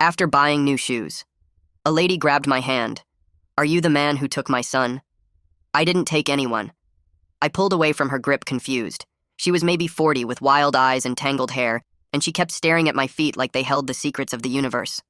After buying new shoes. A lady grabbed my hand. "Are you the man who took my son?" I didn't take anyone. I pulled away from her grip, confused. She was maybe 40 with wild eyes and tangled hair, and she kept staring at my feet like they held the secrets of the universe.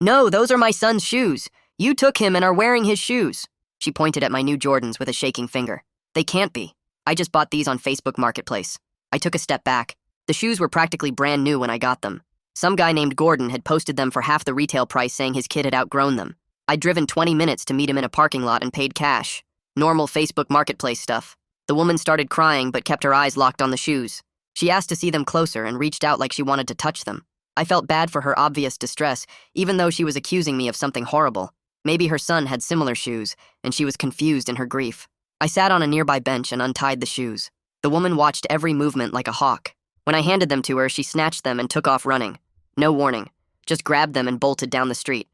"No, those are my son's shoes. You took him and are wearing his shoes." She pointed at my new Jordans with a shaking finger. "They can't be. I just bought these on Facebook Marketplace." I took a step back. The shoes were practically brand new when I got them. Some guy named Gordon had posted them for half the retail price, saying his kid had outgrown them. I'd driven 20 minutes to meet him in a parking lot and paid cash. Normal Facebook Marketplace stuff. The woman started crying but kept her eyes locked on the shoes. She asked to see them closer and reached out like she wanted to touch them. I felt bad for her obvious distress, even though she was accusing me of something horrible. Maybe her son had similar shoes, and she was confused in her grief. I sat on a nearby bench and untied the shoes. The woman watched every movement like a hawk. When I handed them to her, she snatched them and took off running. No warning. Just grabbed them and bolted down the street.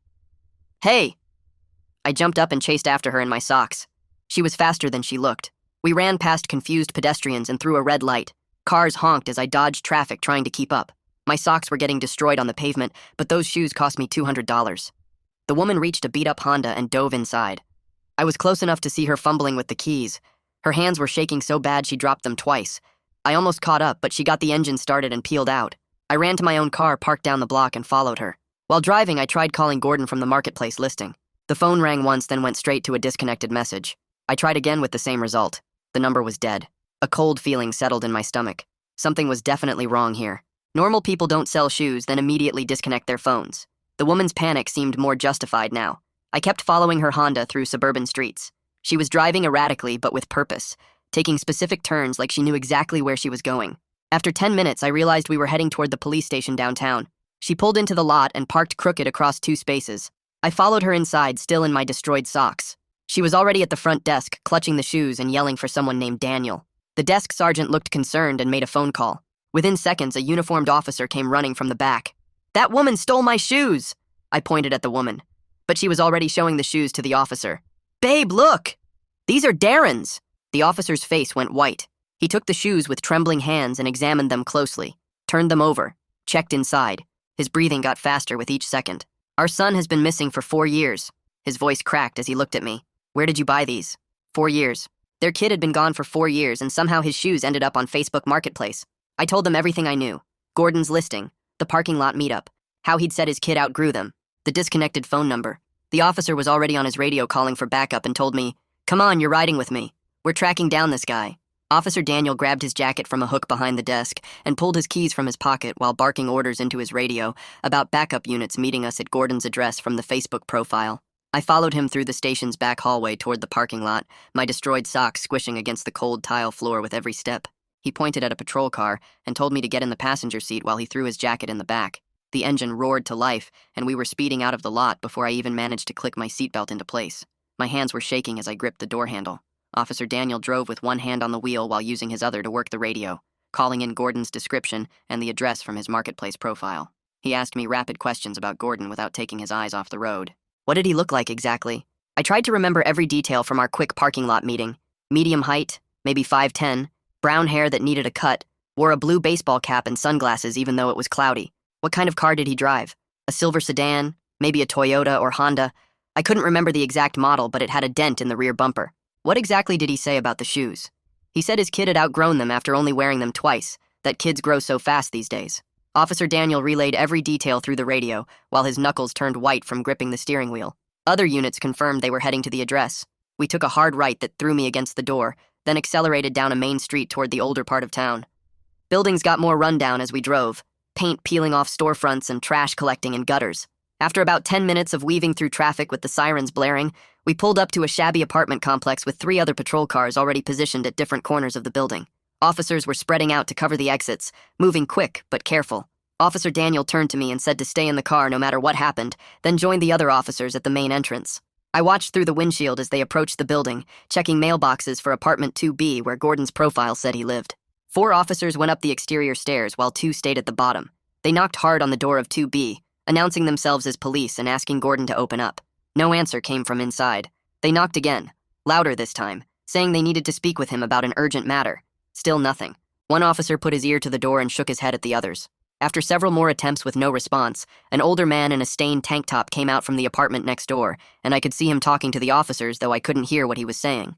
"Hey!" I jumped up and chased after her in my socks. She was faster than she looked. We ran past confused pedestrians and through a red light. Cars honked as I dodged traffic trying to keep up. My socks were getting destroyed on the pavement, but those shoes cost me $200. The woman reached a beat-up Honda and dove inside. I was close enough to see her fumbling with the keys. Her hands were shaking so bad she dropped them twice. I almost caught up, but she got the engine started and peeled out. I ran to my own car, parked down the block, and followed her. While driving, I tried calling Gordon from the Marketplace listing. The phone rang once, then went straight to a disconnected message. I tried again with the same result. The number was dead. A cold feeling settled in my stomach. Something was definitely wrong here. Normal people don't sell shoes, then immediately disconnect their phones. The woman's panic seemed more justified now. I kept following her Honda through suburban streets. She was driving erratically, but with purpose, taking specific turns like she knew exactly where she was going. After 10 minutes, I realized we were heading toward the police station downtown. She pulled into the lot and parked crooked across 2 spaces. I followed her inside, still in my destroyed socks. She was already at the front desk, clutching the shoes and yelling for someone named Daniel. The desk sergeant looked concerned and made a phone call. Within seconds, a uniformed officer came running from the back. "That woman stole my shoes!" I pointed at the woman, but she was already showing the shoes to the officer. "Babe, look! These are Darren's!" The officer's face went white. He took the shoes with trembling hands and examined them closely, turned them over, checked inside. His breathing got faster with each second. "Our son has been missing for 4 years. His voice cracked as he looked at me. "Where did you buy these?" 4 years. Their kid had been gone for 4 years, and somehow his shoes ended up on Facebook Marketplace. I told them everything I knew. Gordon's listing, the parking lot meetup, how he'd said his kid outgrew them, the disconnected phone number. The officer was already on his radio calling for backup and told me, "Come on, you're riding with me. We're tracking down this guy." Officer Daniel grabbed his jacket from a hook behind the desk and pulled his keys from his pocket while barking orders into his radio about backup units meeting us at Gordon's address from the Facebook profile. I followed him through the station's back hallway toward the parking lot, my destroyed socks squishing against the cold tile floor with every step. He pointed at a patrol car and told me to get in the passenger seat while he threw his jacket in the back. The engine roared to life, and we were speeding out of the lot before I even managed to click my seatbelt into place. My hands were shaking as I gripped the door handle. Officer Daniel drove with one hand on the wheel while using his other to work the radio, calling in Gordon's description and the address from his Marketplace profile. He asked me rapid questions about Gordon without taking his eyes off the road. What did he look like exactly? I tried to remember every detail from our quick parking lot meeting. Medium height, maybe 5'10", brown hair that needed a cut, wore a blue baseball cap and sunglasses even though it was cloudy. What kind of car did he drive? A silver sedan? Maybe a Toyota or Honda? I couldn't remember the exact model, but it had a dent in the rear bumper. What exactly did he say about the shoes? He said his kid had outgrown them after only wearing them twice, that kids grow so fast these days. Officer Daniel relayed every detail through the radio, while his knuckles turned white from gripping the steering wheel. Other units confirmed they were heading to the address. We took a hard right that threw me against the door, then accelerated down a main street toward the older part of town. Buildings got more rundown as we drove, paint peeling off storefronts and trash collecting in gutters. After about 10 minutes of weaving through traffic with the sirens blaring, we pulled up to a shabby apartment complex with 3 other patrol cars already positioned at different corners of the building. Officers were spreading out to cover the exits, moving quick but careful. Officer Daniel turned to me and said to stay in the car no matter what happened, then joined the other officers at the main entrance. I watched through the windshield as they approached the building, checking mailboxes for apartment 2B where Gordon's profile said he lived. 4 officers went up the exterior stairs while 2 stayed at the bottom. They knocked hard on the door of 2B, announcing themselves as police and asking Gordon to open up. No answer came from inside. They knocked again, louder this time, saying they needed to speak with him about an urgent matter. Still nothing. One officer put his ear to the door and shook his head at the others. After several more attempts with no response, an older man in a stained tank top came out from the apartment next door, and I could see him talking to the officers, though I couldn't hear what he was saying.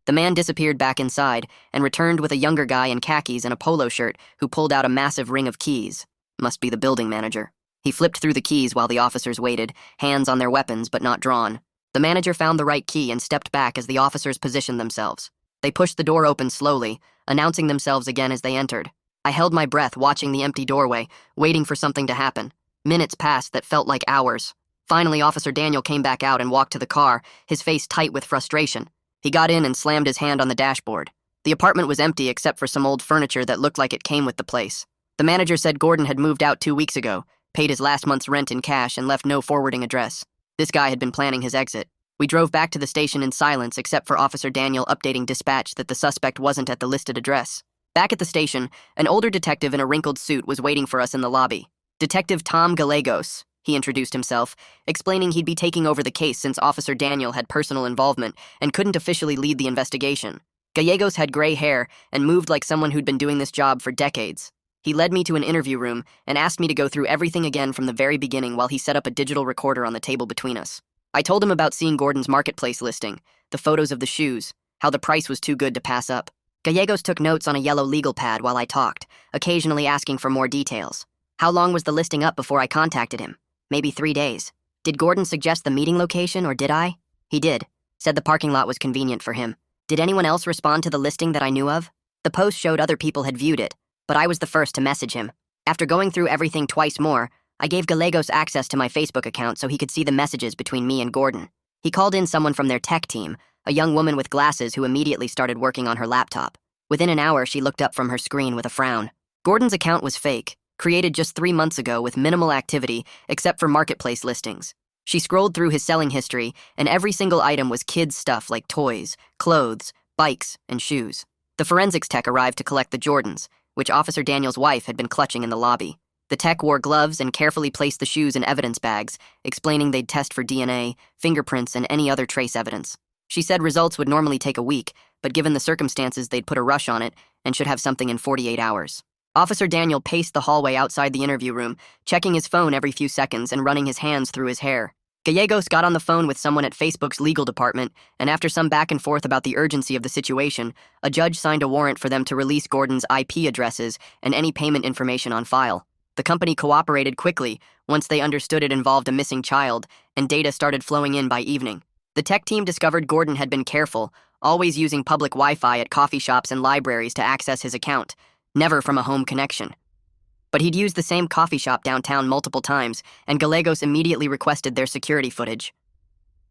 The man disappeared back inside and returned with a younger guy in khakis and a polo shirt who pulled out a massive ring of keys. Must be the building manager. He flipped through the keys while the officers waited, hands on their weapons but not drawn. The manager found the right key and stepped back as the officers positioned themselves. They pushed the door open slowly, announcing themselves again as they entered. I held my breath watching the empty doorway, waiting for something to happen. Minutes passed that felt like hours. Finally, Officer Daniel came back out and walked to the car, his face tight with frustration. He got in and slammed his hand on the dashboard. The apartment was empty except for some old furniture that looked like it came with the place. The manager said Gordon had moved out 2 weeks ago, paid his last month's rent in cash, and left no forwarding address. This guy had been planning his exit. We drove back to the station in silence except for Officer Daniel updating dispatch that the suspect wasn't at the listed address. Back at the station, an older detective in a wrinkled suit was waiting for us in the lobby. Detective Tom Gallegos, he introduced himself, explaining he'd be taking over the case since Officer Daniel had personal involvement and couldn't officially lead the investigation. Gallegos had gray hair and moved like someone who'd been doing this job for decades. He led me to an interview room and asked me to go through everything again from the very beginning while he set up a digital recorder on the table between us. I told him about seeing Gordon's marketplace listing, the photos of the shoes, how the price was too good to pass up. Gallegos took notes on a yellow legal pad while I talked, occasionally asking for more details. How long was the listing up before I contacted him? Maybe 3 days. Did Gordon suggest the meeting location, or did I? He did. Said the parking lot was convenient for him. Did anyone else respond to the listing that I knew of? The post showed other people had viewed it, but I was the first to message him. After going through everything twice more, I gave Gallegos access to my Facebook account so he could see the messages between me and Gordon. He called in someone from their tech team, a young woman with glasses who immediately started working on her laptop. Within an hour, she looked up from her screen with a frown. Gordon's account was fake, created just 3 months ago with minimal activity except for marketplace listings. She scrolled through his selling history, and every single item was kids' stuff like toys, clothes, bikes, and shoes. The forensics tech arrived to collect the Jordans, which Officer Daniel's wife had been clutching in the lobby. The tech wore gloves and carefully placed the shoes in evidence bags, explaining they'd test for DNA, fingerprints, and any other trace evidence. She said results would normally take a week, but given the circumstances, they'd put a rush on it and should have something in 48 hours. Officer Daniel paced the hallway outside the interview room, checking his phone every few seconds and running his hands through his hair. Gallegos got on the phone with someone at Facebook's legal department, and after some back and forth about the urgency of the situation, a judge signed a warrant for them to release Gordon's IP addresses and any payment information on file. The company cooperated quickly once they understood it involved a missing child, and data started flowing in by evening. The tech team discovered Gordon had been careful, always using public Wi-Fi at coffee shops and libraries to access his account, never from a home connection. But he'd used the same coffee shop downtown multiple times, and Gallegos immediately requested their security footage.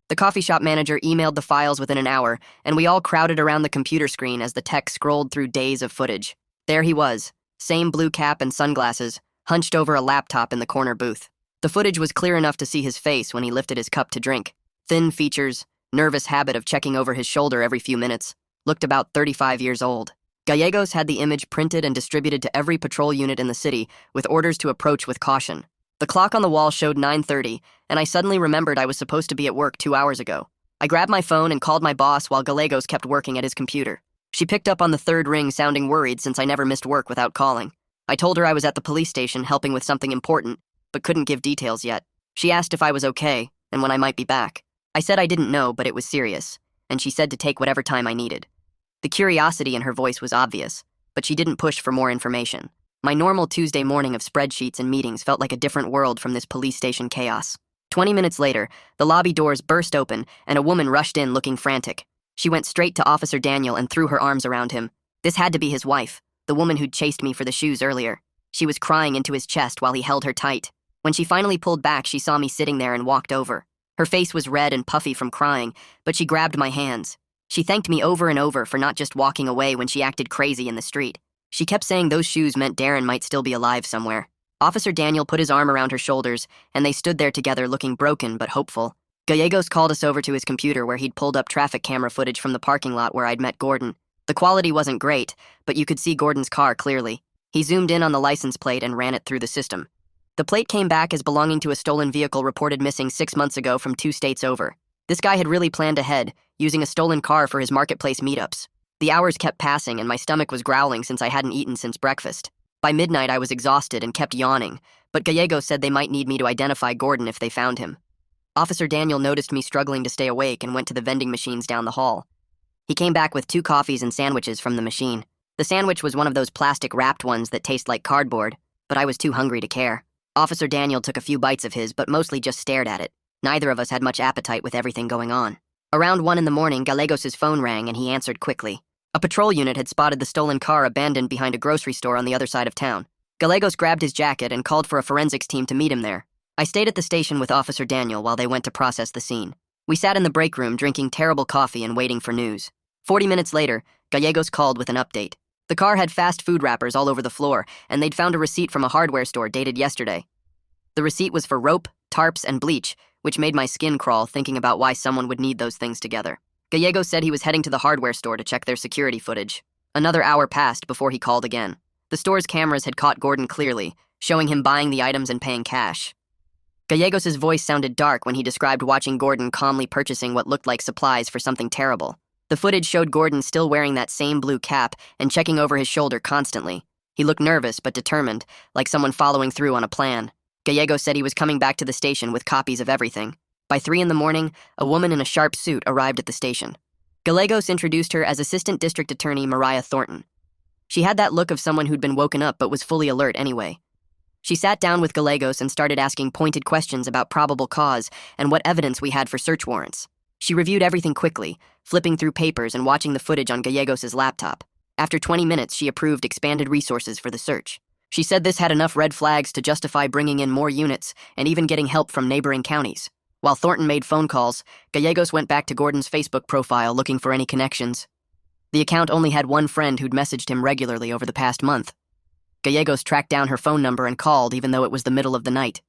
The coffee shop manager emailed the files within an hour, and we all crowded around the computer screen as the tech scrolled through days of footage. There he was, same blue cap and sunglasses, hunched over a laptop in the corner booth. The footage was clear enough to see his face when he lifted his cup to drink. Thin features, nervous habit of checking over his shoulder every few minutes, looked about 35 years old. Gallegos had the image printed and distributed to every patrol unit in the city with orders to approach with caution. The clock on the wall showed 9:30, and I suddenly remembered I was supposed to be at work 2 hours ago. I grabbed my phone and called my boss while Gallegos kept working at his computer. She picked up on the third ring, sounding worried since I never missed work without calling. I told her I was at the police station helping with something important, but couldn't give details yet. She asked if I was okay and when I might be back. I said I didn't know, but it was serious, and she said to take whatever time I needed. The curiosity in her voice was obvious, but she didn't push for more information. My normal Tuesday morning of spreadsheets and meetings felt like a different world from this police station chaos. 20 minutes later, the lobby doors burst open and a woman rushed in looking frantic. She went straight to Officer Daniel and threw her arms around him. This had to be his wife, the woman who'd chased me for the shoes earlier. She was crying into his chest while he held her tight. When she finally pulled back, she saw me sitting there and walked over. Her face was red and puffy from crying, but she grabbed my hands. She thanked me over and over for not just walking away when she acted crazy in the street. She kept saying those shoes meant Darren might still be alive somewhere. Officer Daniel put his arm around her shoulders, and they stood there together looking broken but hopeful. Gallegos called us over to his computer where he'd pulled up traffic camera footage from the parking lot where I'd met Gordon. The quality wasn't great, but you could see Gordon's car clearly. He zoomed in on the license plate and ran it through the system. The plate came back as belonging to a stolen vehicle reported missing 6 months ago from 2 states over. This guy had really planned ahead, using a stolen car for his marketplace meetups. The hours kept passing and my stomach was growling since I hadn't eaten since breakfast. By midnight, I was exhausted and kept yawning, but Gallegos said they might need me to identify Gordon if they found him. Officer Daniel noticed me struggling to stay awake and went to the vending machines down the hall. He came back with 2 coffees and sandwiches from the machine. The sandwich was one of those plastic wrapped ones that taste like cardboard, but I was too hungry to care. Officer Daniel took a few bites of his, but mostly just stared at it. Neither of us had much appetite with everything going on. Around 1 in the morning, Gallegos' phone rang and he answered quickly. A patrol unit had spotted the stolen car abandoned behind a grocery store on the other side of town. Gallegos grabbed his jacket and called for a forensics team to meet him there. I stayed at the station with Officer Daniel while they went to process the scene. We sat in the break room drinking terrible coffee and waiting for news. 40 minutes later, Gallegos called with an update. The car had fast food wrappers all over the floor, and they'd found a receipt from a hardware store dated yesterday. The receipt was for rope, tarps, and bleach, which made my skin crawl thinking about why someone would need those things together. Gallegos said he was heading to the hardware store to check their security footage. Another hour passed before he called again. The store's cameras had caught Gordon clearly, showing him buying the items and paying cash. Gallegos' voice sounded dark when he described watching Gordon calmly purchasing what looked like supplies for something terrible. The footage showed Gordon still wearing that same blue cap and checking over his shoulder constantly. He looked nervous but determined, like someone following through on a plan. Gallegos said he was coming back to the station with copies of everything. By 3 in the morning, a woman in a sharp suit arrived at the station. Gallegos introduced her as Assistant District Attorney Mariah Thornton. She had that look of someone who'd been woken up but was fully alert anyway. She sat down with Gallegos and started asking pointed questions about probable cause and what evidence we had for search warrants. She reviewed everything quickly, flipping through papers and watching the footage on Gallegos' laptop. After 20 minutes, she approved expanded resources for the search. She said this had enough red flags to justify bringing in more units and even getting help from neighboring counties. While Thornton made phone calls, Gallegos went back to Gordon's Facebook profile looking for any connections. The account only had one friend who'd messaged him regularly over the past month. Gallegos tracked down her phone number and called even though it was the middle of the night.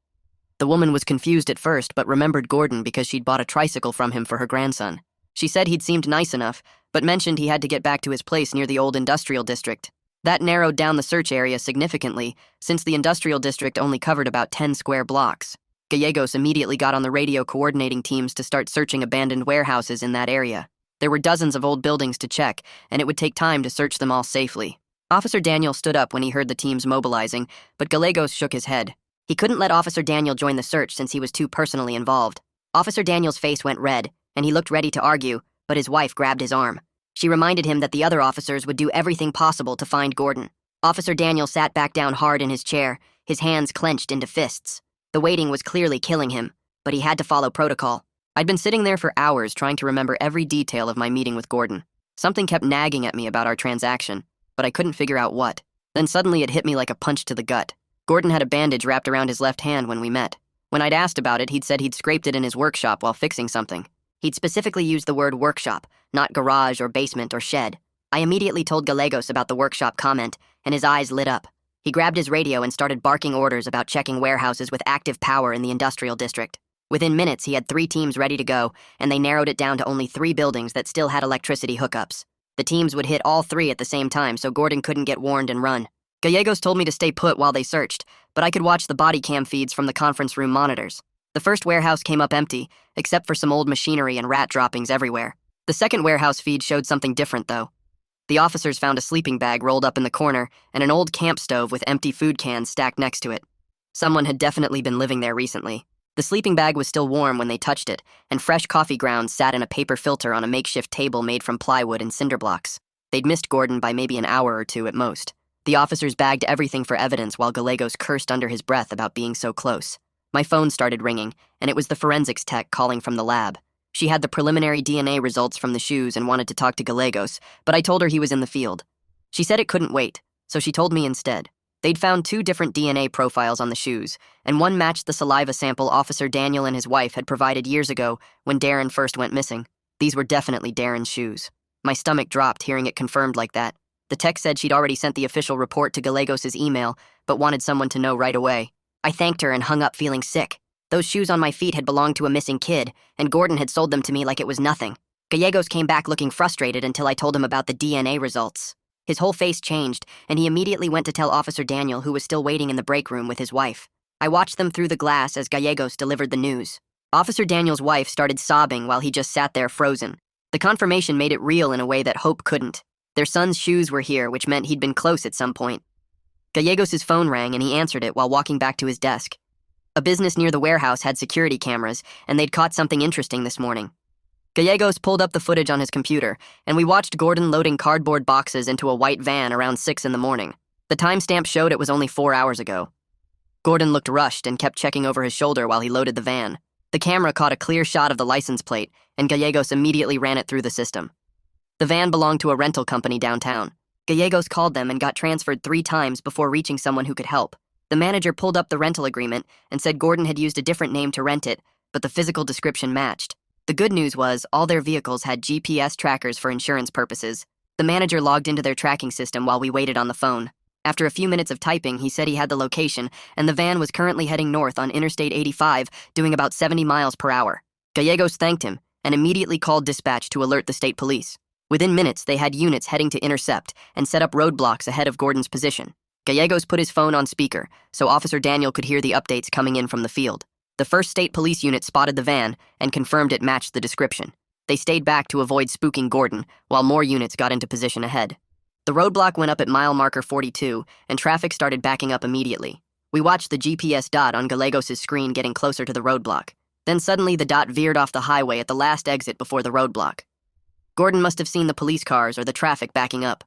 The woman was confused at first but remembered Gordon because she'd bought a tricycle from him for her grandson. She said he'd seemed nice enough, but mentioned he had to get back to his place near the old industrial district. That narrowed down the search area significantly, since the industrial district only covered about 10 square blocks. Gallegos immediately got on the radio coordinating teams to start searching abandoned warehouses in that area. There were dozens of old buildings to check, and it would take time to search them all safely. Officer Daniel stood up when he heard the teams mobilizing, but Gallegos shook his head. He couldn't let Officer Daniel join the search since he was too personally involved. Officer Daniel's face went red, and he looked ready to argue, but his wife grabbed his arm. She reminded him that the other officers would do everything possible to find Gordon. Officer Daniel sat back down hard in his chair, his hands clenched into fists. The waiting was clearly killing him, but he had to follow protocol. I'd been sitting there for hours trying to remember every detail of my meeting with Gordon. Something kept nagging at me about our transaction, but I couldn't figure out what. Then suddenly it hit me like a punch to the gut. Gordon had a bandage wrapped around his left hand when we met. When I'd asked about it, he'd said he'd scraped it in his workshop while fixing something. He'd specifically used the word workshop, not garage or basement or shed. I immediately told Gallegos about the workshop comment, and his eyes lit up. He grabbed his radio and started barking orders about checking warehouses with active power in the industrial district. Within minutes, he had 3 teams ready to go, and they narrowed it down to only 3 buildings that still had electricity hookups. The teams would hit all 3 at the same time, so Gordon couldn't get warned and run. Gallegos told me to stay put while they searched, but I could watch the body cam feeds from the conference room monitors. The first warehouse came up empty, except for some old machinery and rat droppings everywhere. The second warehouse feed showed something different, though. The officers found a sleeping bag rolled up in the corner and an old camp stove with empty food cans stacked next to it. Someone had definitely been living there recently. The sleeping bag was still warm when they touched it, and fresh coffee grounds sat in a paper filter on a makeshift table made from plywood and cinder blocks. They'd missed Gordon by maybe an hour or 2 at most. The officers bagged everything for evidence while Gallegos cursed under his breath about being so close. My phone started ringing, and it was the forensics tech calling from the lab. She had the preliminary DNA results from the shoes and wanted to talk to Gallegos, but I told her he was in the field. She said it couldn't wait, so she told me instead. They'd found 2 different DNA profiles on the shoes, and one matched the saliva sample Officer Daniel and his wife had provided years ago when Darren first went missing. These were definitely Darren's shoes. My stomach dropped hearing it confirmed like that. The tech said she'd already sent the official report to Gallegos' email, but wanted someone to know right away. I thanked her and hung up feeling sick. Those shoes on my feet had belonged to a missing kid, and Gordon had sold them to me like it was nothing. Gallegos came back looking frustrated until I told him about the DNA results. His whole face changed, and he immediately went to tell Officer Daniel, who was still waiting in the break room with his wife. I watched them through the glass as Gallegos delivered the news. Officer Daniel's wife started sobbing while he just sat there frozen. The confirmation made it real in a way that hope couldn't. Their son's shoes were here, which meant he'd been close at some point. Gallegos' phone rang and he answered it while walking back to his desk. A business near the warehouse had security cameras, and they'd caught something interesting this morning. Gallegos pulled up the footage on his computer, and we watched Gordon loading cardboard boxes into a white van around 6 in the morning. The timestamp showed it was only 4 hours ago. Gordon looked rushed and kept checking over his shoulder while he loaded the van. The camera caught a clear shot of the license plate, and Gallegos immediately ran it through the system. The van belonged to a rental company downtown. Gallegos called them and got transferred 3 times before reaching someone who could help. The manager pulled up the rental agreement and said Gordon had used a different name to rent it, but the physical description matched. The good news was all their vehicles had GPS trackers for insurance purposes. The manager logged into their tracking system while we waited on the phone. After a few minutes of typing, he said he had the location, and the van was currently heading north on Interstate 85, doing about 70 miles per hour. Gallegos thanked him and immediately called dispatch to alert the state police. Within minutes, they had units heading to intercept and set up roadblocks ahead of Gordon's position. Gallegos put his phone on speaker, so Officer Daniel could hear the updates coming in from the field. The 1st State Police unit spotted the van and confirmed it matched the description. They stayed back to avoid spooking Gordon, while more units got into position ahead. The roadblock went up at mile marker 42, and traffic started backing up immediately. We watched the GPS dot on Gallegos' screen getting closer to the roadblock. Then suddenly the dot veered off the highway at the last exit before the roadblock. Gordon must have seen the police cars or the traffic backing up.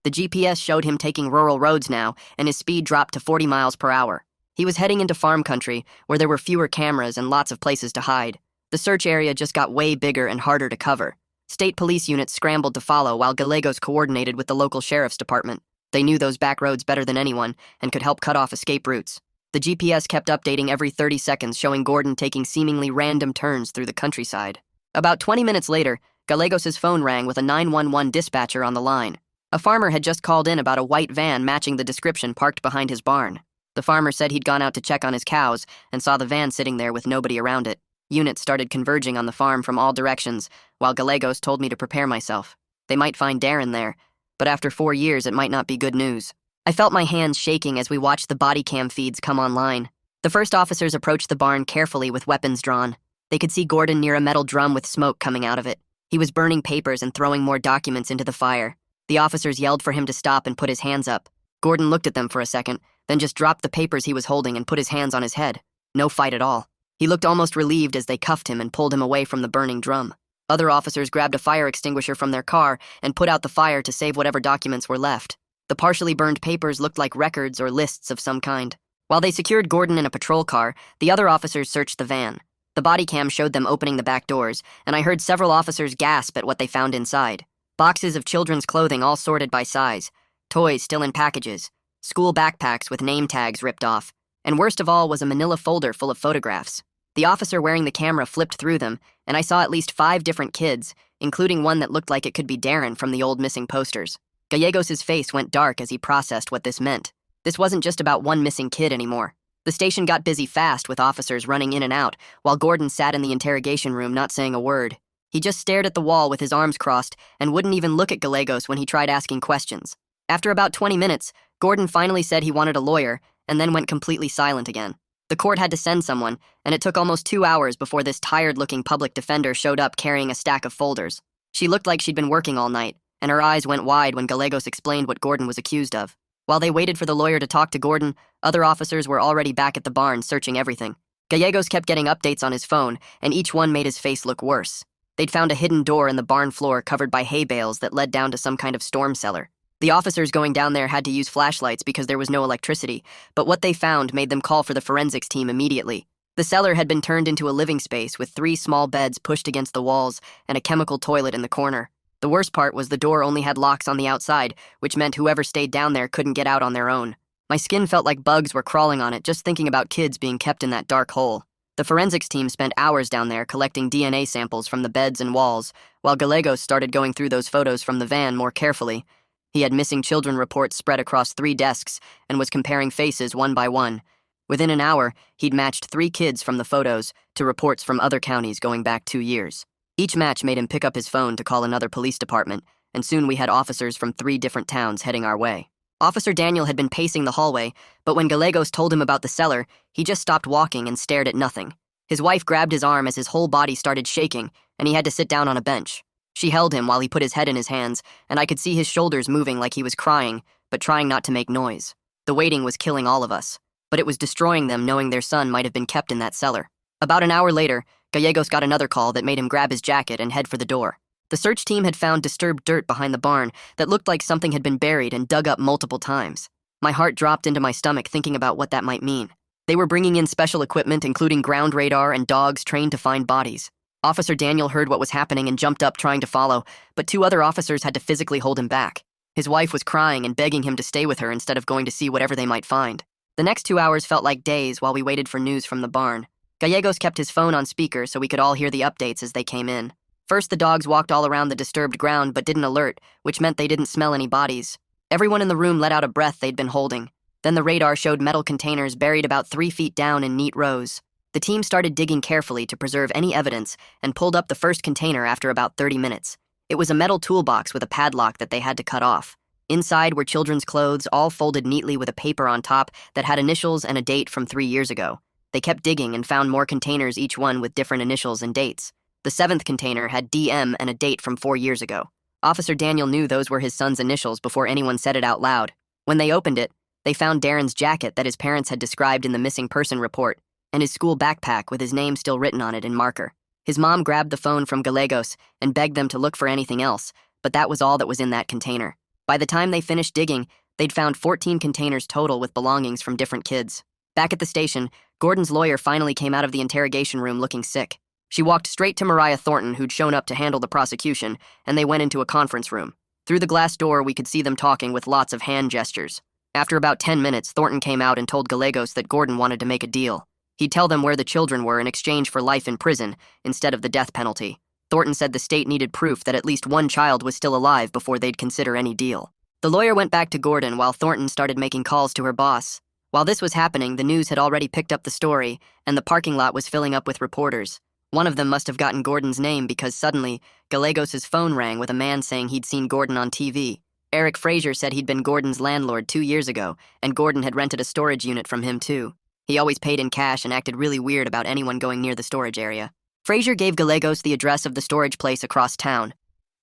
The GPS showed him taking rural roads now, and his speed dropped to 40 miles per hour. He was heading into farm country, where there were fewer cameras and lots of places to hide. The search area just got way bigger and harder to cover. State police units scrambled to follow while Gallegos coordinated with the local sheriff's department. They knew those back roads better than anyone and could help cut off escape routes. The GPS kept updating every 30 seconds, showing Gordon taking seemingly random turns through the countryside. About 20 minutes later, Gallegos' phone rang with a 911 dispatcher on the line. A farmer had just called in about a white van matching the description parked behind his barn. The farmer said he'd gone out to check on his cows and saw the van sitting there with nobody around it. Units started converging on the farm from all directions, while Gallegos told me to prepare myself. They might find Darren there, but after 4 years it might not be good news. I felt my hands shaking as we watched the body cam feeds come online. The first officers approached the barn carefully with weapons drawn. They could see Gordon near a metal drum with smoke coming out of it. He was burning papers and throwing more documents into the fire. The officers yelled for him to stop and put his hands up. Gordon looked at them for a second, then just dropped the papers he was holding and put his hands on his head. No fight at all. He looked almost relieved as they cuffed him and pulled him away from the burning drum. Other officers grabbed a fire extinguisher from their car and put out the fire to save whatever documents were left. The partially burned papers looked like records or lists of some kind. While they secured Gordon in a patrol car, the other officers searched the van. The body cam showed them opening the back doors, and I heard several officers gasp at what they found inside. Boxes of children's clothing all sorted by size, toys still in packages, school backpacks with name tags ripped off, and worst of all was a manila folder full of photographs. The officer wearing the camera flipped through them, and I saw at least 5 different kids, including one that looked like it could be Darren from the old missing posters. Gallegos' face went dark as he processed what this meant. This wasn't just about one missing kid anymore. The station got busy fast with officers running in and out, while Gordon sat in the interrogation room not saying a word. He just stared at the wall with his arms crossed and wouldn't even look at Gallegos when he tried asking questions. After about 20 minutes, Gordon finally said he wanted a lawyer and then went completely silent again. The court had to send someone, and it took almost 2 hours before this tired-looking public defender showed up carrying a stack of folders. She looked like she'd been working all night, and her eyes went wide when Gallegos explained what Gordon was accused of. While they waited for the lawyer to talk to Gordon, other officers were already back at the barn searching everything. Gallegos kept getting updates on his phone, and each one made his face look worse. They'd found a hidden door in the barn floor covered by hay bales that led down to some kind of storm cellar. The officers going down there had to use flashlights because there was no electricity, but what they found made them call for the forensics team immediately. The cellar had been turned into a living space with 3 small beds pushed against the walls and a chemical toilet in the corner. The worst part was the door only had locks on the outside, which meant whoever stayed down there couldn't get out on their own. My skin felt like bugs were crawling on it just thinking about kids being kept in that dark hole. The forensics team spent hours down there collecting DNA samples from the beds and walls, while Gallegos started going through those photos from the van more carefully. He had missing children reports spread across 3 desks and was comparing faces one by one. Within an hour, he'd matched 3 kids from the photos to reports from other counties going back 2 years. Each match made him pick up his phone to call another police department, and soon we had officers from 3 different towns heading our way. Officer Daniel had been pacing the hallway, but when Gallegos told him about the cellar, he just stopped walking and stared at nothing. His wife grabbed his arm as his whole body started shaking, and he had to sit down on a bench. She held him while he put his head in his hands, and I could see his shoulders moving like he was crying, but trying not to make noise. The waiting was killing all of us, but it was destroying them knowing their son might have been kept in that cellar. About an hour later, Gallegos got another call that made him grab his jacket and head for the door. The search team had found disturbed dirt behind the barn that looked like something had been buried and dug up multiple times. My heart dropped into my stomach thinking about what that might mean. They were bringing in special equipment, including ground radar and dogs trained to find bodies. Officer Daniel heard what was happening and jumped up trying to follow, but two other officers had to physically hold him back. His wife was crying and begging him to stay with her instead of going to see whatever they might find. The next 2 hours felt like days while we waited for news from the barn. Gallegos kept his phone on speaker so we could all hear the updates as they came in. First, the dogs walked all around the disturbed ground but didn't alert, which meant they didn't smell any bodies. Everyone in the room let out a breath they'd been holding. Then the radar showed metal containers buried about 3 feet down in neat rows. The team started digging carefully to preserve any evidence and pulled up the first container after about 30 minutes. It was a metal toolbox with a padlock that they had to cut off. Inside were children's clothes, all folded neatly with a paper on top that had initials and a date from 3 years ago. They kept digging and found more containers, each one with different initials and dates. The 7th container had DM and a date from 4 years ago. Officer Daniel knew those were his son's initials before anyone said it out loud. When they opened it, they found Darren's jacket that his parents had described in the missing person report, and his school backpack with his name still written on it in marker. His mom grabbed the phone from Gallegos and begged them to look for anything else, but that was all that was in that container. By the time they finished digging, they'd found 14 containers total with belongings from different kids. Back at the station, Gordon's lawyer finally came out of the interrogation room looking sick. She walked straight to Mariah Thornton, who'd shown up to handle the prosecution, and they went into a conference room. Through the glass door, we could see them talking with lots of hand gestures. After about 10 minutes, Thornton came out and told Gallegos that Gordon wanted to make a deal. He'd tell them where the children were in exchange for life in prison instead of the death penalty. Thornton said the state needed proof that at least one child was still alive before they'd consider any deal. The lawyer went back to Gordon while Thornton started making calls to her boss. While this was happening, the news had already picked up the story, and the parking lot was filling up with reporters. One of them must have gotten Gordon's name because suddenly, Gallegos' phone rang with a man saying he'd seen Gordon on TV. Eric Frazier said he'd been Gordon's landlord 2 years ago, and Gordon had rented a storage unit from him too. He always paid in cash and acted really weird about anyone going near the storage area. Frazier gave Gallegos the address of the storage place across town.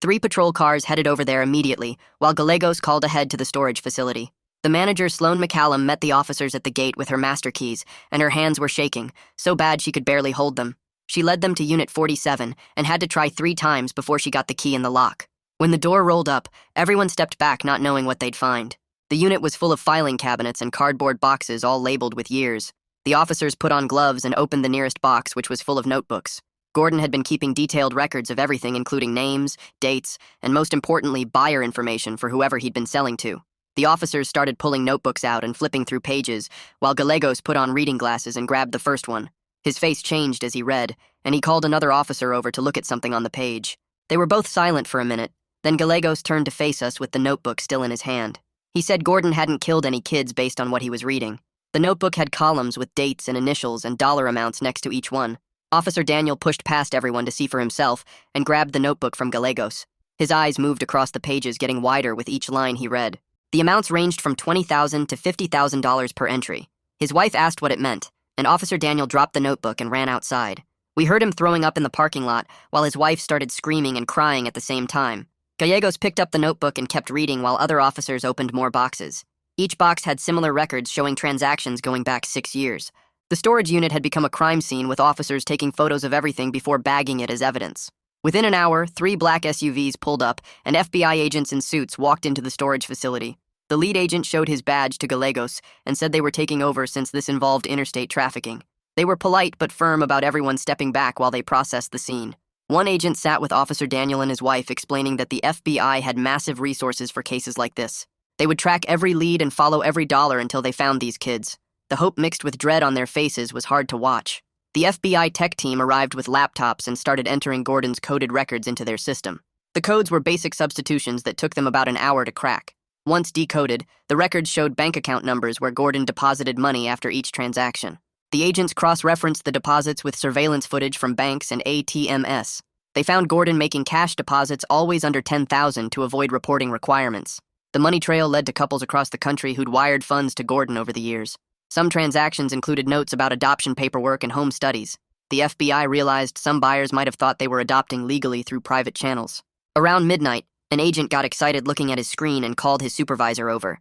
3 patrol cars headed over there immediately, while Gallegos called ahead to the storage facility. The manager, Sloane McCallum, met the officers at the gate with her master keys, and her hands were shaking, so bad she could barely hold them. She led them to Unit 47 and had to try 3 times before she got the key in the lock. When the door rolled up, everyone stepped back not knowing what they'd find. The unit was full of filing cabinets and cardboard boxes all labeled with years. The officers put on gloves and opened the nearest box, which was full of notebooks. Gordon had been keeping detailed records of everything, including names, dates, and most importantly, buyer information for whoever he'd been selling to. The officers started pulling notebooks out and flipping through pages, while Gallegos put on reading glasses and grabbed the first one. His face changed as he read, and he called another officer over to look at something on the page. They were both silent for a minute. Then Gallegos turned to face us with the notebook still in his hand. He said Gordon hadn't killed any kids based on what he was reading. The notebook had columns with dates and initials and dollar amounts next to each one. Officer Daniel pushed past everyone to see for himself and grabbed the notebook from Gallegos. His eyes moved across the pages, getting wider with each line he read. The amounts ranged from $20,000 to $50,000 per entry. His wife asked what it meant, and Officer Daniel dropped the notebook and ran outside. We heard him throwing up in the parking lot while his wife started screaming and crying at the same time. Gallegos picked up the notebook and kept reading while other officers opened more boxes. Each box had similar records showing transactions going back 6 years. The storage unit had become a crime scene with officers taking photos of everything before bagging it as evidence. Within an hour, 3 black SUVs pulled up, and FBI agents in suits walked into the storage facility. The lead agent showed his badge to Gallegos and said they were taking over since this involved interstate trafficking. They were polite but firm about everyone stepping back while they processed the scene. One agent sat with Officer Daniel and his wife, explaining that the FBI had massive resources for cases like this. They would track every lead and follow every dollar until they found these kids. The hope mixed with dread on their faces was hard to watch. The FBI tech team arrived with laptops and started entering Gordon's coded records into their system. The codes were basic substitutions that took them about an hour to crack. Once decoded, the records showed bank account numbers where Gordon deposited money after each transaction. The agents cross-referenced the deposits with surveillance footage from banks and ATMs. They found Gordon making cash deposits always under $10,000 to avoid reporting requirements. The money trail led to couples across the country who'd wired funds to Gordon over the years. Some transactions included notes about adoption paperwork and home studies. The FBI realized some buyers might have thought they were adopting legally through private channels. Around midnight, an agent got excited looking at his screen and called his supervisor over.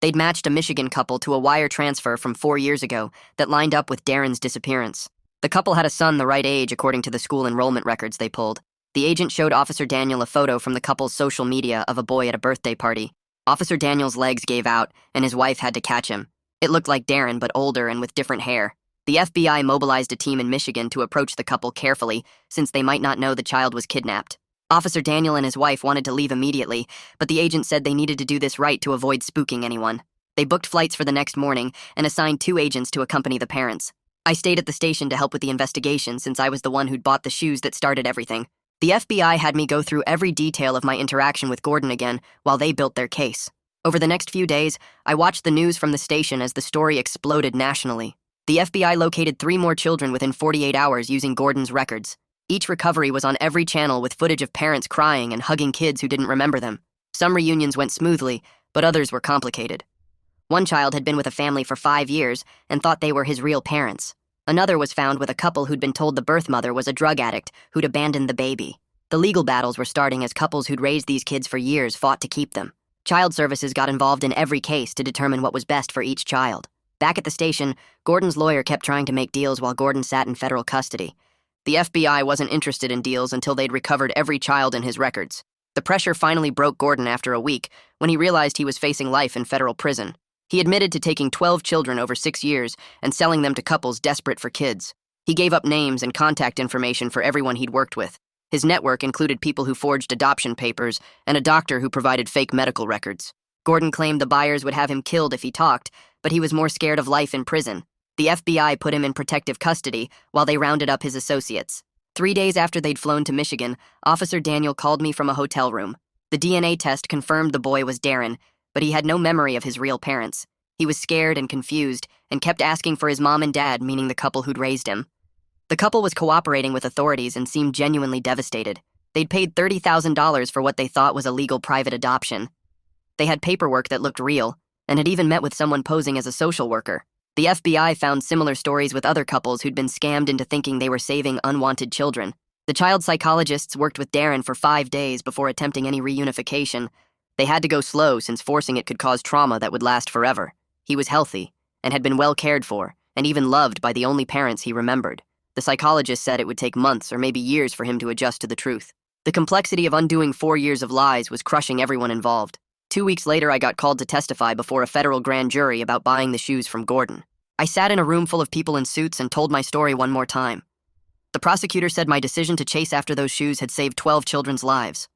They'd matched a Michigan couple to a wire transfer from 4 years ago that lined up with Darren's disappearance. The couple had a son the right age according to the school enrollment records they pulled. The agent showed Officer Daniel a photo from the couple's social media of a boy at a birthday party. Officer Daniel's legs gave out, and his wife had to catch him. It looked like Darren, but older and with different hair. The FBI mobilized a team in Michigan to approach the couple carefully, since they might not know the child was kidnapped. Officer Daniel and his wife wanted to leave immediately, but the agent said they needed to do this right to avoid spooking anyone. They booked flights for the next morning and assigned 2 agents to accompany the parents. I stayed at the station to help with the investigation since I was the one who'd bought the shoes that started everything. The FBI had me go through every detail of my interaction with Gordon again while they built their case. Over the next few days, I watched the news from the station as the story exploded nationally. The FBI located 3 more children within 48 hours using Gordon's records. Each recovery was on every channel with footage of parents crying and hugging kids who didn't remember them. Some reunions went smoothly, but others were complicated. One child had been with a family for 5 years and thought they were his real parents. Another was found with a couple who'd been told the birth mother was a drug addict who'd abandoned the baby. The legal battles were starting as couples who'd raised these kids for years fought to keep them. Child services got involved in every case to determine what was best for each child. Back at the station, Gordon's lawyer kept trying to make deals while Gordon sat in federal custody. The FBI wasn't interested in deals until they'd recovered every child in his records. The pressure finally broke Gordon after a week when he realized he was facing life in federal prison. He admitted to taking 12 children over 6 years and selling them to couples desperate for kids. He gave up names and contact information for everyone he'd worked with. His network included people who forged adoption papers and a doctor who provided fake medical records. Gordon claimed the buyers would have him killed if he talked, but he was more scared of life in prison. The FBI put him in protective custody while they rounded up his associates. 3 days after they'd flown to Michigan, Officer Daniel called me from a hotel room. The DNA test confirmed the boy was Darren, but he had no memory of his real parents. He was scared and confused and kept asking for his mom and dad, meaning the couple who'd raised him. The couple was cooperating with authorities and seemed genuinely devastated. They'd paid $30,000 for what they thought was a legal private adoption. They had paperwork that looked real and had even met with someone posing as a social worker. The FBI found similar stories with other couples who'd been scammed into thinking they were saving unwanted children. The child psychologists worked with Darren for 5 days before attempting any reunification. They had to go slow since forcing it could cause trauma that would last forever. He was healthy and had been well cared for and even loved by the only parents he remembered. The psychologist said it would take months or maybe years for him to adjust to the truth. The complexity of undoing 4 years of lies was crushing everyone involved. 2 weeks later, I got called to testify before a federal grand jury about buying the shoes from Gordon. I sat in a room full of people in suits and told my story one more time. The prosecutor said my decision to chase after those shoes had saved 12 children's lives.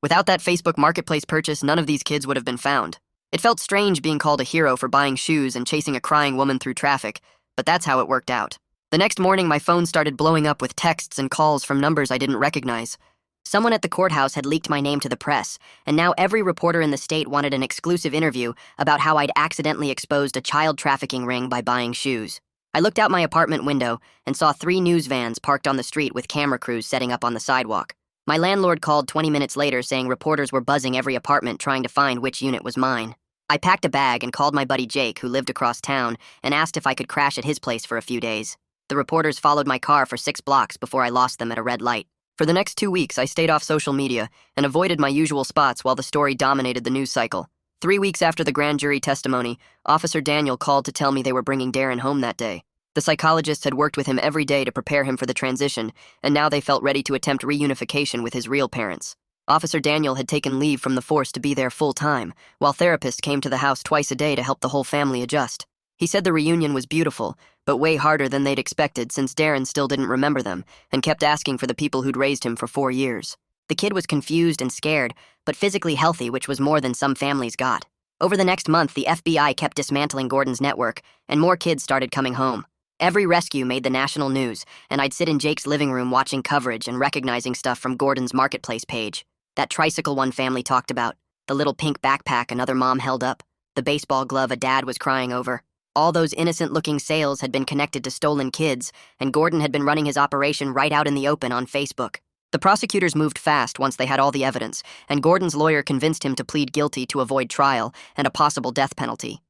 Without that Facebook Marketplace purchase, none of these kids would have been found. It felt strange being called a hero for buying shoes and chasing a crying woman through traffic, but that's how it worked out. The next morning, my phone started blowing up with texts and calls from numbers I didn't recognize. Someone at the courthouse had leaked my name to the press, and now every reporter in the state wanted an exclusive interview about how I'd accidentally exposed a child trafficking ring by buying shoes. I looked out my apartment window and saw 3 news vans parked on the street with camera crews setting up on the sidewalk. My landlord called 20 minutes later saying reporters were buzzing every apartment trying to find which unit was mine. I packed a bag and called my buddy Jake, who lived across town, and asked if I could crash at his place for a few days. The reporters followed my car for 6 blocks before I lost them at a red light. For the next 2 weeks, I stayed off social media and avoided my usual spots while the story dominated the news cycle. 3 weeks after the grand jury testimony, Officer Daniel called to tell me they were bringing Darren home that day. The psychologists had worked with him every day to prepare him for the transition, and now they felt ready to attempt reunification with his real parents. Officer Daniel had taken leave from the force to be there full-time, while therapists came to the house twice a day to help the whole family adjust. He said the reunion was beautiful, but way harder than they'd expected since Darren still didn't remember them and kept asking for the people who'd raised him for 4 years. The kid was confused and scared, but physically healthy, which was more than some families got. Over the next month, the FBI kept dismantling Gordon's network, and more kids started coming home. Every rescue made the national news, and I'd sit in Jake's living room watching coverage and recognizing stuff from Gordon's Marketplace page. That tricycle one family talked about, the little pink backpack another mom held up, the baseball glove a dad was crying over. All those innocent-looking sales had been connected to stolen kids, and Gordon had been running his operation right out in the open on Facebook. The prosecutors moved fast once they had all the evidence, and Gordon's lawyer convinced him to plead guilty to avoid trial and a possible death penalty.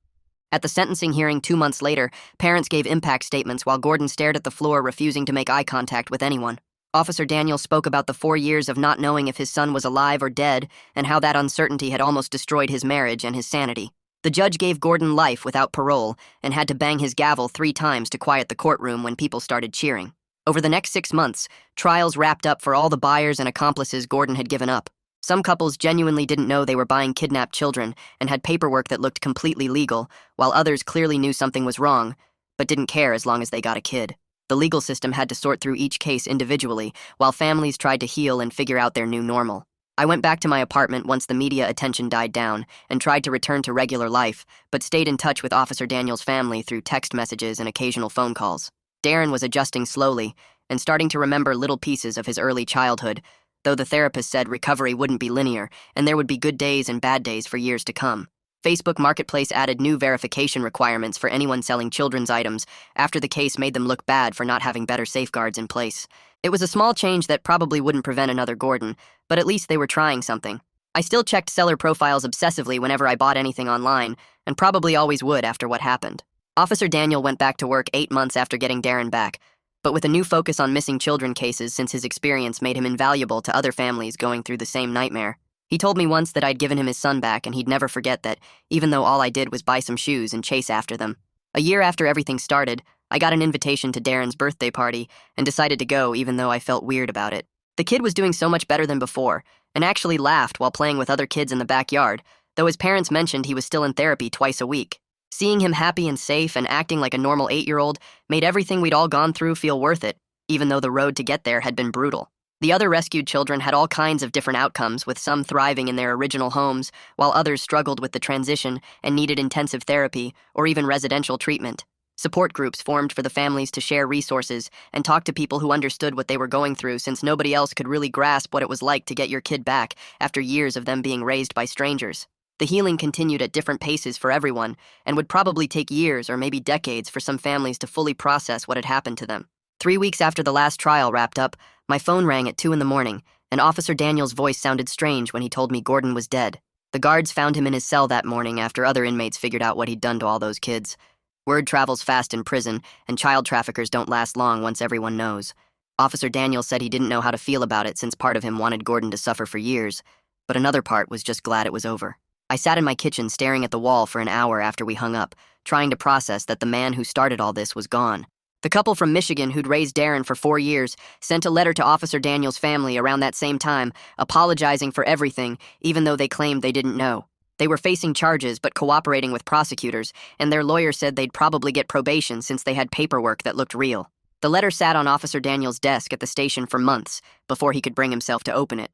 At the sentencing hearing 2 months later, parents gave impact statements while Gordon stared at the floor, refusing to make eye contact with anyone. Officer Daniel spoke about the 4 years of not knowing if his son was alive or dead and how that uncertainty had almost destroyed his marriage and his sanity. The judge gave Gordon life without parole and had to bang his gavel 3 times to quiet the courtroom when people started cheering. Over the next 6 months, trials wrapped up for all the buyers and accomplices Gordon had given up. Some couples genuinely didn't know they were buying kidnapped children and had paperwork that looked completely legal, while others clearly knew something was wrong, but didn't care as long as they got a kid. The legal system had to sort through each case individually, while families tried to heal and figure out their new normal. I went back to my apartment once the media attention died down and tried to return to regular life, but stayed in touch with Officer Daniel's family through text messages and occasional phone calls. Darren was adjusting slowly and starting to remember little pieces of his early childhood, though the therapist said recovery wouldn't be linear and there would be good days and bad days for years to come. Facebook Marketplace added new verification requirements for anyone selling children's items after the case made them look bad for not having better safeguards in place. It was a small change that probably wouldn't prevent another Gordon, but at least they were trying something. I still checked seller profiles obsessively whenever I bought anything online, and probably always would after what happened. Officer Daniel went back to work 8 months after getting Darren back, but with a new focus on missing children cases since his experience made him invaluable to other families going through the same nightmare. He told me once that I'd given him his son back and he'd never forget that, even though all I did was buy some shoes and chase after them. A year after everything started, I got an invitation to Darren's birthday party and decided to go even though I felt weird about it. The kid was doing so much better than before and actually laughed while playing with other kids in the backyard, though his parents mentioned he was still in therapy twice a week. Seeing him happy and safe and acting like a normal 8-year-old made everything we'd all gone through feel worth it, even though the road to get there had been brutal. The other rescued children had all kinds of different outcomes, with some thriving in their original homes, while others struggled with the transition and needed intensive therapy or even residential treatment. Support groups formed for the families to share resources and talk to people who understood what they were going through, since nobody else could really grasp what it was like to get your kid back after years of them being raised by strangers. The healing continued at different paces for everyone and would probably take years or maybe decades for some families to fully process what had happened to them. 3 weeks after the last trial wrapped up, my phone rang at 2 a.m, and Officer Daniel's voice sounded strange when he told me Gordon was dead. The guards found him in his cell that morning after other inmates figured out what he'd done to all those kids. Word travels fast in prison, and child traffickers don't last long once everyone knows. Officer Daniel said he didn't know how to feel about it, since part of him wanted Gordon to suffer for years, but another part was just glad it was over. I sat in my kitchen staring at the wall for an hour after we hung up, trying to process that the man who started all this was gone. The couple from Michigan who'd raised Darren for 4 years sent a letter to Officer Daniel's family around that same time, apologizing for everything, even though they claimed they didn't know. They were facing charges but cooperating with prosecutors, and their lawyer said they'd probably get probation since they had paperwork that looked real. The letter sat on Officer Daniel's desk at the station for months before he could bring himself to open it.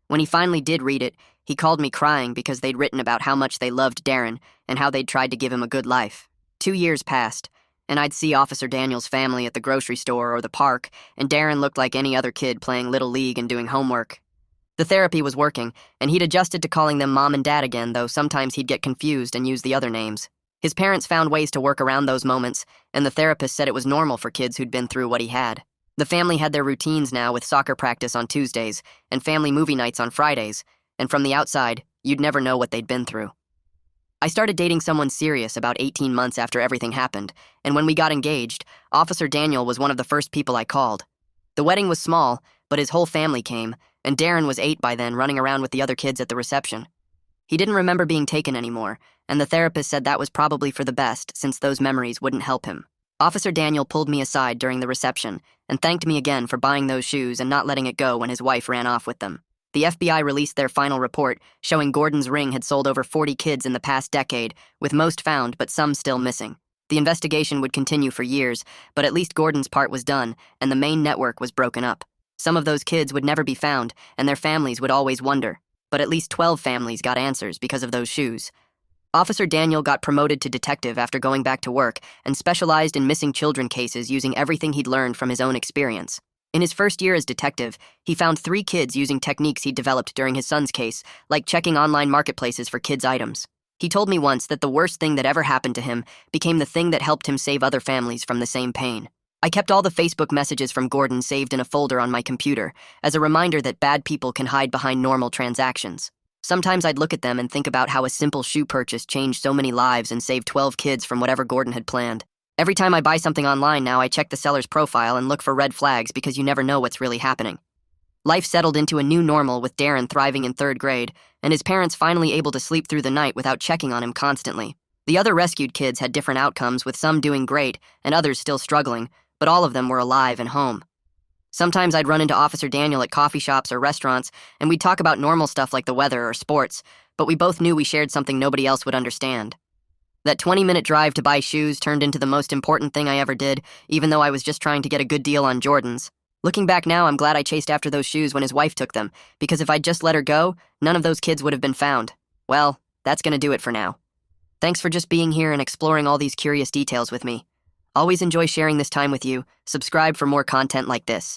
When he finally did read it, he called me crying because they'd written about how much they loved Darren and how they'd tried to give him a good life. 2 years passed, and I'd see Officer Daniel's family at the grocery store or the park, and Darren looked like any other kid playing Little League and doing homework. The therapy was working, and he'd adjusted to calling them Mom and Dad again, though sometimes he'd get confused and use the other names. His parents found ways to work around those moments, and the therapist said it was normal for kids who'd been through what he had. The family had their routines now, with soccer practice on Tuesdays and family movie nights on Fridays, and from the outside, you'd never know what they'd been through. I started dating someone serious about 18 months after everything happened, and when we got engaged, Officer Daniel was one of the first people I called. The wedding was small, but his whole family came, and Darren was 8 by then, running around with the other kids at the reception. He didn't remember being taken anymore, and the therapist said that was probably for the best, since those memories wouldn't help him. Officer Daniel pulled me aside during the reception and thanked me again for buying those shoes and not letting it go when his wife ran off with them. The FBI released their final report, showing Gordon's ring had sold over 40 kids in the past decade, with most found but some still missing. The investigation would continue for years, but at least Gordon's part was done, and the main network was broken up. Some of those kids would never be found, and their families would always wonder, but at least 12 families got answers because of those shoes. Officer Daniel got promoted to detective after going back to work and specialized in missing children cases, using everything he'd learned from his own experience. In his first year as detective, he found 3 kids using techniques he'd developed during his son's case, like checking online marketplaces for kids' items. He told me once that the worst thing that ever happened to him became the thing that helped him save other families from the same pain. I kept all the Facebook messages from Gordon saved in a folder on my computer, as a reminder that bad people can hide behind normal transactions. Sometimes I'd look at them and think about how a simple shoe purchase changed so many lives and saved 12 kids from whatever Gordon had planned. Every time I buy something online now, I check the seller's profile and look for red flags, because you never know what's really happening. Life settled into a new normal with Darren thriving in third grade, and his parents finally able to sleep through the night without checking on him constantly. The other rescued kids had different outcomes, with some doing great and others still struggling, but all of them were alive and home. Sometimes I'd run into Officer Daniel at coffee shops or restaurants, and we'd talk about normal stuff like the weather or sports, but we both knew we shared something nobody else would understand. That 20-minute drive to buy shoes turned into the most important thing I ever did, even though I was just trying to get a good deal on Jordans. Looking back now, I'm glad I chased after those shoes when his wife took them, because if I'd just let her go, none of those kids would have been found. Well, that's gonna do it for now. Thanks for just being here and exploring all these curious details with me. Always enjoy sharing this time with you. Subscribe for more content like this.